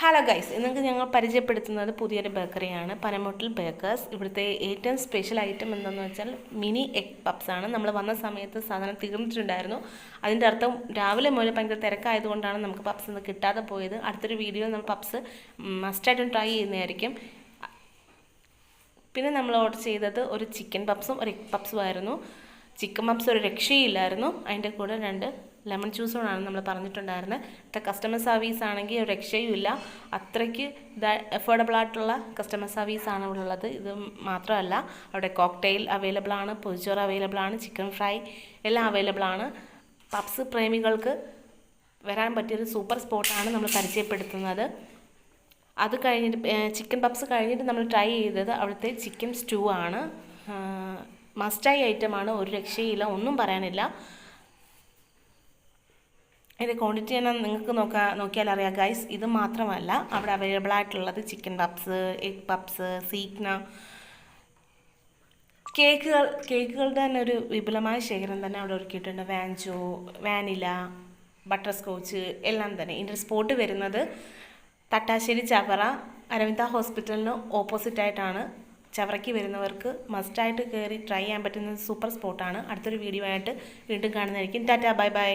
Hello guys, ഇന്നൊക്കെ ഞങ്ങൾ പരിചയപ്പെടുത്തുന്നത് പുതിയൊരു ബേക്കറിയാണ്, പനമുട്ടിൽ ബേക്കേഴ്സ്. ഇവിടുത്തെ ഏറ്റവും സ്പെഷ്യൽ ഐറ്റം എന്താണെന്ന് വെച്ചാൽ മിനി എഗ് പപ്സ് ആണ്. നമ്മൾ വന്ന സമയത്ത് സാധനം തീർന്നിട്ടുണ്ടായിരുന്നു. അതിൻ്റെ അർത്ഥം രാവിലെ മുതൽ ഭയങ്കര തിരക്കായതുകൊണ്ടാണ് നമുക്ക് പപ്സ് ഒന്നും കിട്ടാതെ പോയത്. അടുത്തൊരു വീഡിയോയിൽ നമ്മൾ പപ്സ് മസ്റ്റായിട്ടും ട്രൈ ചെയ്യുന്നതായിരിക്കും. പിന്നെ നമ്മൾ ഓർഡർ ചെയ്തത് ഒരു ചിക്കൻ പപ്സും ഒരു എഗ് പപ്സും ആയിരുന്നു. ചിക്കൻ പപ്സ് ഒരു രക്ഷയില്ലായിരുന്നു. അതിൻ്റെ കൂടെ 2 ലെമൺ ജ്യൂസുകളാണ് നമ്മൾ പറഞ്ഞിട്ടുണ്ടായിരുന്നത്. കസ്റ്റമർ സർവീസ് ആണെങ്കിൽ ഒരു രക്ഷയും ഇല്ല. അത്രയ്ക്ക് അഫോർഡബിൾ ആയിട്ടുള്ള കസ്റ്റമർ സർവീസാണ് ഇവിടെ ഉള്ളത്. ഇത് മാത്രമല്ല, അവിടെ കോക്ടെയിൽ അവൈലബിൾ ആണ്, പൊതിച്ചോറ് അവൈലബിൾ ആണ്, ചിക്കൻ ഫ്രൈ എല്ലാം അവൈലബിൾ ആണ്. പപ്സ് പ്രേമികൾക്ക് വരാൻ പറ്റിയൊരു സൂപ്പർ സ്പോട്ടാണ് നമ്മൾ പരിചയപ്പെടുത്തുന്നത്. അത് കഴിഞ്ഞിട്ട് ചിക്കൻ പപ്സ് കഴിഞ്ഞിട്ട് നമ്മൾ ട്രൈ ചെയ്തത് അവിടുത്തെ ചിക്കൻ സ്റ്റൂ ആണ്. മസ്റ്റായി ഐറ്റമാണ്, ഒരു രക്ഷയില്ല, ഒന്നും പറയാനില്ല. ഇതിൻ്റെ ക്വാണ്ടിറ്റി തന്നെ നിങ്ങൾക്ക് നോക്കിയാൽ അറിയാം ഗൈസ്. ഇത് മാത്രമല്ല, അവിടെ അവൈലബിൾ ആയിട്ടുള്ളത് ചിക്കൻ പപ്സ്, എഗ് പപ്സ്, സീഗ്ന, കേക്കുകളുടെ തന്നെ ഒരു വിപുലമായ ശേഖരം തന്നെ അവിടെ ഒരുക്കിയിട്ടുണ്ട്. വാഞ്ചോ, വാനില, ബട്ടർ സ്കോച്ച് എല്ലാം തന്നെ. ഇതിൻ്റെ സ്പോട്ട് വരുന്നത് തട്ടാശ്ശേരി ചവറ അരവിന്ദ ഹോസ്പിറ്റലിന് ഓപ്പോസിറ്റായിട്ടാണ്. ചവറയ്ക്ക് വരുന്നവർക്ക് മസ്റ്റായിട്ട് കയറി ട്രൈ ചെയ്യാൻ പറ്റുന്ന സൂപ്പർ സ്പോട്ടാണ്. അടുത്തൊരു വീഡിയോ ആയിട്ട് വീണ്ടും കാണുന്നതായിരിക്കും. Tata, bye bye.